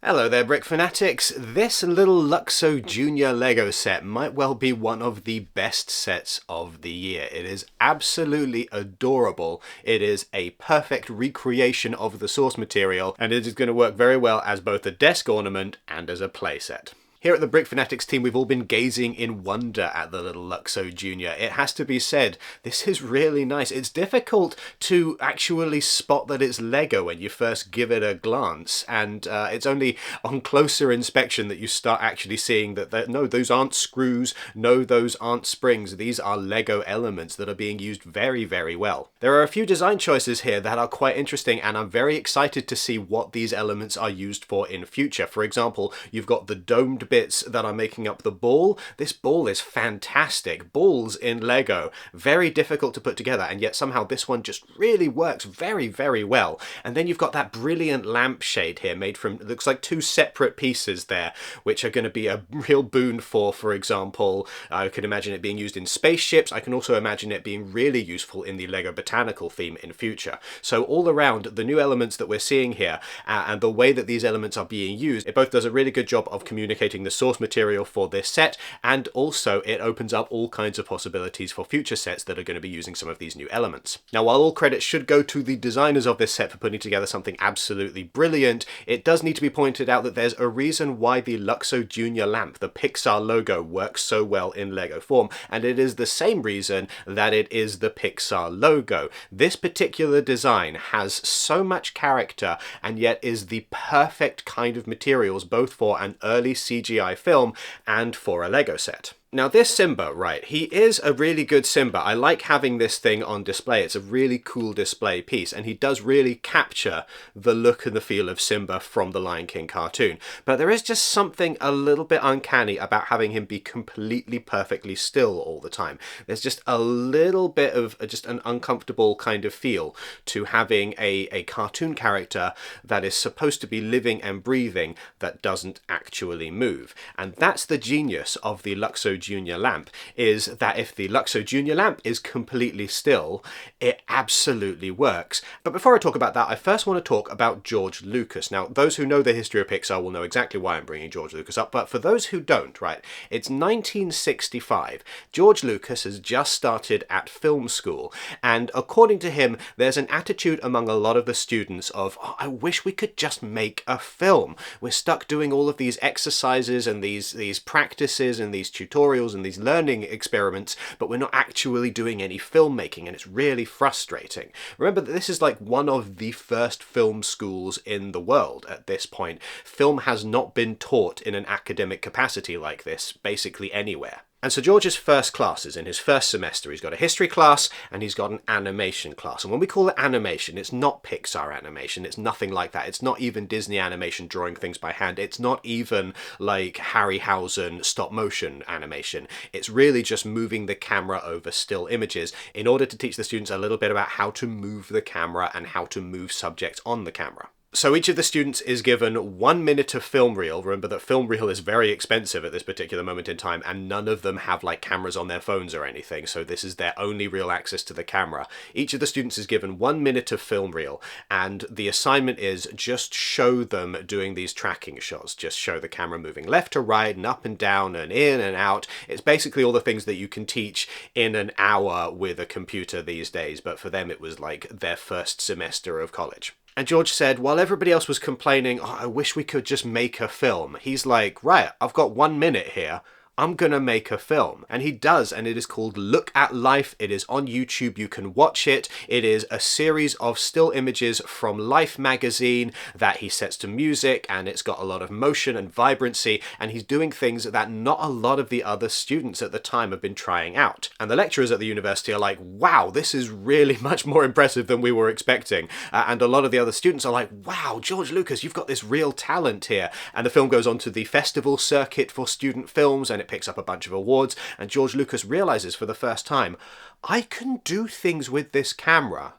Hello there, Brick Fanatics. This little Luxo Jr. LEGO set might well be one of the best sets of the year. It is absolutely adorable. It is a perfect recreation of the source material, and it is going to work very well as both a desk ornament and as a playset. Here at the Brick Fanatics team, we've all been gazing in wonder at the little Luxo Jr. It has to be said, this is really nice. It's difficult to actually spot that it's Lego when you first give it a glance, and it's only on closer inspection that you start actually seeing that no, those aren't screws, no, those aren't springs. These are Lego elements that are being used very, very well. There are a few design choices here that are quite interesting, and I'm very excited to see what these elements are used for in future. For example, you've got the domed bits that are making up the ball. This ball is fantastic. Balls in Lego, very difficult to put together, and yet somehow this one just really works very, very well. And then you've got that brilliant lampshade here made from, it looks like two separate pieces there, which are going to be a real boon for example, I could imagine it being used in spaceships. I can also imagine it being really useful in the Lego botanical theme in future. So all around, the new elements that we're seeing here and the way that these elements are being used, it both does a really good job of communicating the source material for this set, and also it opens up all kinds of possibilities for future sets that are going to be using some of these new elements. Now, while all credit should go to the designers of this set for putting together something absolutely brilliant, it does need to be pointed out that there's a reason why the Luxo Jr. lamp, the Pixar logo, works so well in Lego form, and it is the same reason that it is the Pixar logo. This particular design has so much character and yet is the perfect kind of materials both for an early CGI film and for a Lego set. Now this Simba, right, he is a really good Simba. I like having this thing on display. It's a really cool display piece, and he does really capture the look and the feel of Simba from the Lion King cartoon. But there is just something a little bit uncanny about having him be completely perfectly still all the time. There's just a little bit of just an uncomfortable kind of feel to having a cartoon character that is supposed to be living and breathing that doesn't actually move. And that's the genius of the Luxo Jr. lamp, is that if the Luxo Jr. lamp is completely still, it absolutely works. But before I talk about that, I first want to talk about George Lucas. Now, those who know the history of Pixar will know exactly why I'm bringing George Lucas up, but for those who don't, right, it's 1965. George Lucas has just started at film school, and according to him, there's an attitude among a lot of the students of, oh, I wish we could just make a film. We're stuck doing all of these exercises and these practices and these tutorials and these learning experiments, but we're not actually doing any filmmaking, and it's really frustrating. Remember that this is like one of the first film schools in the world at this point. Film has not been taught in an academic capacity like this basically anywhere. And so George's first classes, in his first semester, he's got a history class and he's got an animation class. And when we call it animation, it's not Pixar animation, it's nothing like that. It's not even Disney animation drawing things by hand. It's not even like Harryhausen stop motion animation. It's really just moving the camera over still images in order to teach the students a little bit about how to move the camera and how to move subjects on the camera. So each of the students is given 1 minute of film reel. Remember that film reel is very expensive at this particular moment in time, and none of them have like cameras on their phones or anything, so this is their only real access to the camera. Each of the students is given 1 minute of film reel, and the assignment is just show them doing these tracking shots. Just show the camera moving left to right and up and down and in and out. It's basically all the things that you can teach in an hour with a computer these days, but for them it was like their first semester of college. And George said, while everybody else was complaining, oh, I wish we could just make a film, he's like, right, I've got 1 minute here. I'm gonna make a film. And he does, and it is called Look at Life. It is on YouTube, you can watch it. It is a series of still images from Life magazine that he sets to music, and it's got a lot of motion and vibrancy, and he's doing things that not a lot of the other students at the time have been trying out. And the lecturers at the university are like, wow, this is really much more impressive than we were expecting. And a lot of the other students are like, wow, George Lucas, you've got this real talent here. And the film goes on to the festival circuit for student films, and it picks up a bunch of awards, and George Lucas realizes for the first time, I can do things with this camera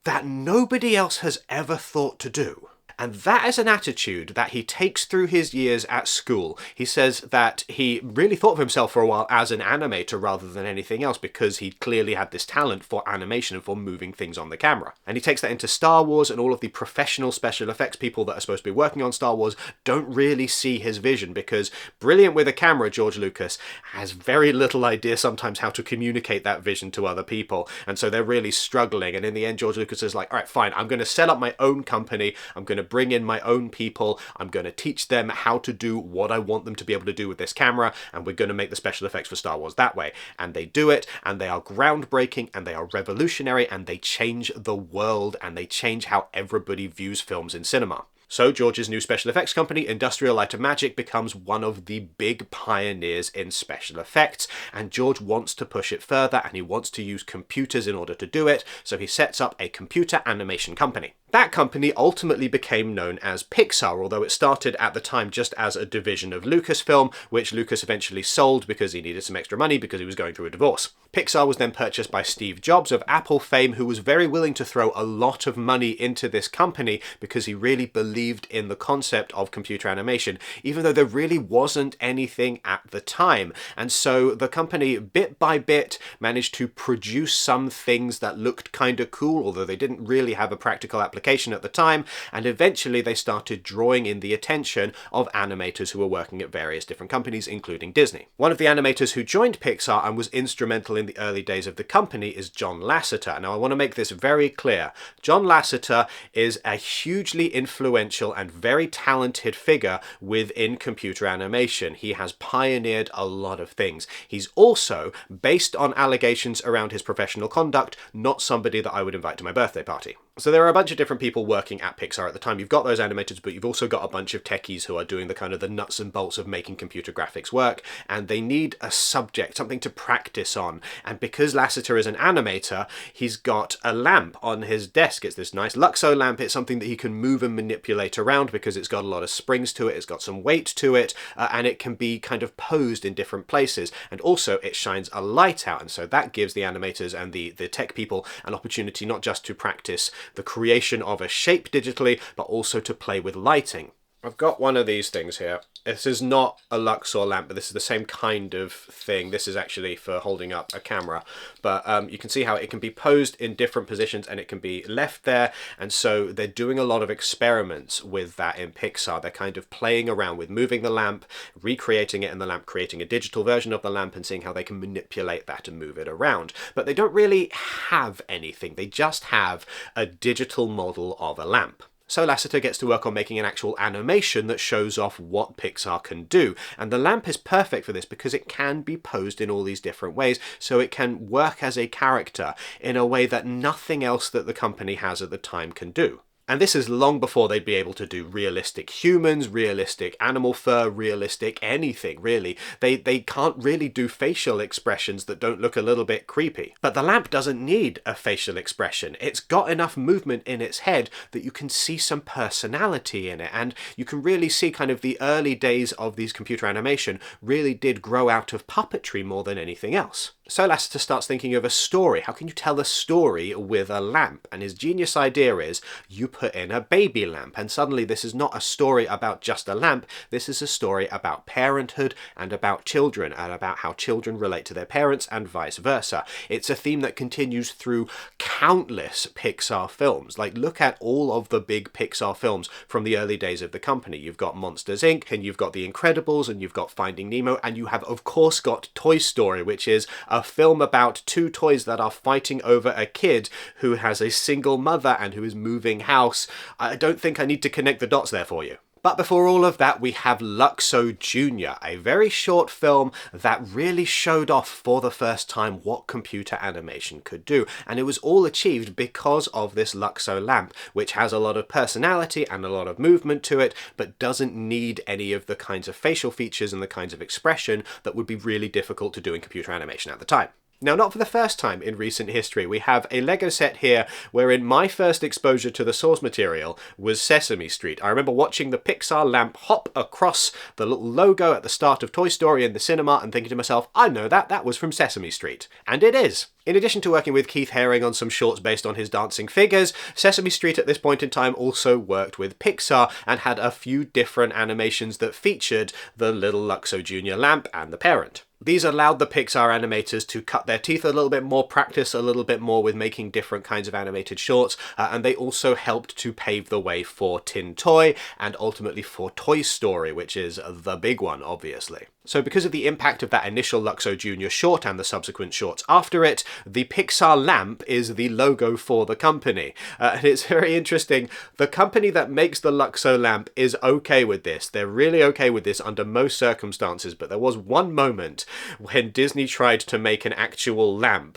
that nobody else has ever thought to do. And that is an attitude that he takes through his years at school. He says that he really thought of himself for a while as an animator rather than anything else because he clearly had this talent for animation and for moving things on the camera. And he takes that into Star Wars, and all of the professional special effects people that are supposed to be working on Star Wars don't really see his vision because, brilliant with a camera, George Lucas has very little idea sometimes how to communicate that vision to other people. And so they're really struggling. And in the end, George Lucas is like, all right, fine, I'm going to set up my own company. I'm going to bring in my own people. I'm going to teach them how to do what I want them to be able to do with this camera, and we're going to make the special effects for Star Wars that way. And they do it, and they are groundbreaking, and they are revolutionary, and they change the world, and they change how everybody views films in cinema. So George's new special effects company, Industrial Light and Magic, becomes one of the big pioneers in special effects, and George wants to push it further, and he wants to use computers in order to do it, so he sets up a computer animation company. That company ultimately became known as Pixar, although it started at the time just as a division of Lucasfilm, which Lucas eventually sold because he needed some extra money because he was going through a divorce. Pixar was then purchased by Steve Jobs of Apple fame, who was very willing to throw a lot of money into this company because he really believed in the concept of computer animation, even though there really wasn't anything at the time. And so the company, bit by bit, managed to produce some things that looked kind of cool, although they didn't really have a practical application at the time, and eventually they started drawing in the attention of animators who were working at various different companies, including Disney. One of the animators who joined Pixar and was instrumental in the early days of the company is John Lasseter. Now, I want to make this very clear. John Lasseter is a hugely influential and very talented figure within computer animation. He has pioneered a lot of things. He's also, based on allegations around his professional conduct, not somebody that I would invite to my birthday party. So there are a bunch of different people working at Pixar at the time. You've got those animators, but you've also got a bunch of techies who are doing the kind of the nuts and bolts of making computer graphics work, and they need a subject, something to practice on. And because Lasseter is an animator, he's got a lamp on his desk. It's this nice Luxo lamp. It's something that he can move and manipulate around because it's got a lot of springs to it, it's got some weight to it, and it can be kind of posed in different places. And also it shines a light out, and so that gives the animators and the tech people an opportunity not just to practice the creation of a shape digitally, but also to play with lighting. I've got one of these things here. This is not a Luxor lamp, but this is the same kind of thing. This is actually for holding up a camera. But you can see how it can be posed in different positions and it can be left there. And so they're doing a lot of experiments with that in Pixar. They're kind of playing around with moving the lamp, recreating it in the lamp, creating a digital version of the lamp and seeing how they can manipulate that and move it around. But they don't really have anything. They just have a digital model of a lamp. So Lasseter gets to work on making an actual animation that shows off what Pixar can do. And the lamp is perfect for this because it can be posed in all these different ways, so it can work as a character in a way that nothing else that the company has at the time can do. And this is long before they'd be able to do realistic humans, realistic animal fur, realistic anything, really. They can't really do facial expressions that don't look a little bit creepy. But the lamp doesn't need a facial expression. It's got enough movement in its head that you can see some personality in it. And you can really see kind of the early days of these computer animation really did grow out of puppetry more than anything else. So Lasseter starts thinking of a story. How can you tell a story with a lamp? And his genius idea is you put in a baby lamp, and suddenly this is not a story about just a lamp. This is a story about parenthood and about children and about how children relate to their parents and vice versa. It's a theme that continues through countless Pixar films. Like, look at all of the big Pixar films from the early days of the company. You've got Monsters Inc. and you've got The Incredibles and you've got Finding Nemo, and you have of course got Toy Story, which is a film about two toys that are fighting over a kid who has a single mother and who is moving house. I don't think I need to connect the dots there for you. But before all of that, we have Luxo Jr., a very short film that really showed off for the first time what computer animation could do. And it was all achieved because of this Luxo lamp, which has a lot of personality and a lot of movement to it, but doesn't need any of the kinds of facial features and the kinds of expression that would be really difficult to do in computer animation at the time. Now, not for the first time in recent history, we have a LEGO set here wherein my first exposure to the source material was Sesame Street. I remember watching the Pixar Lamp hop across the little logo at the start of Toy Story in the cinema and thinking to myself, I know that was from Sesame Street. And it is. In addition to working with Keith Haring on some shorts based on his dancing figures, Sesame Street at this point in time also worked with Pixar and had a few different animations that featured the little Luxo Jr. lamp and the parent. These allowed the Pixar animators to cut their teeth a little bit more, practice a little bit more with making different kinds of animated shorts, and they also helped to pave the way for Tin Toy and ultimately for Toy Story, which is the big one, obviously. So because of the impact of that initial Luxo Jr. short and the subsequent shorts after it, the Pixar Lamp is the logo for the company. And it's very interesting. The company that makes the Luxo Lamp is okay with this. They're really okay with this under most circumstances, but there was one moment when Disney tried to make an actual lamp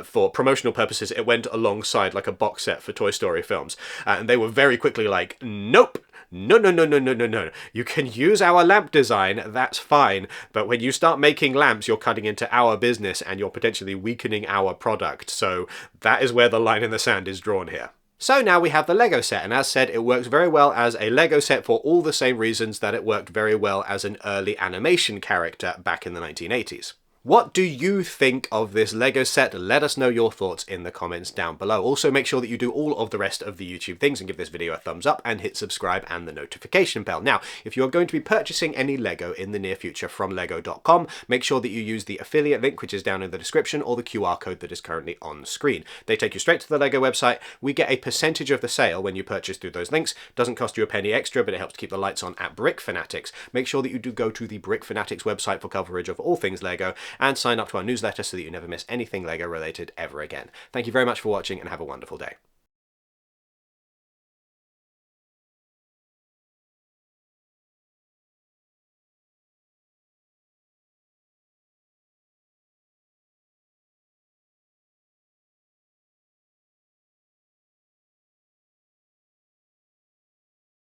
for promotional purposes. It went alongside like a box set for Toy Story films. And they were very quickly like, nope. No. You can use our lamp design, that's fine, but when you start making lamps, you're cutting into our business and you're potentially weakening our product. So that is where the line in the sand is drawn here. So now we have the LEGO set, and as said, it works very well as a LEGO set for all the same reasons that it worked very well as an early animation character back in the 1980s. What do you think of this LEGO set? Let us know your thoughts in the comments down below. Also, make sure that you do all of the rest of the YouTube things and give this video a thumbs up and hit subscribe and the notification bell. Now, if you are going to be purchasing any LEGO in the near future from lego.com, make sure that you use the affiliate link, which is down in the description, or the QR code that is currently on screen. They take you straight to the LEGO website. We get a percentage of the sale when you purchase through those links. Doesn't cost you a penny extra, but it helps to keep the lights on at Brick Fanatics. Make sure that you do go to the Brick Fanatics website for coverage of all things LEGO and sign up to our newsletter so that you never miss anything LEGO related ever again. Thank you very much for watching and have a wonderful day.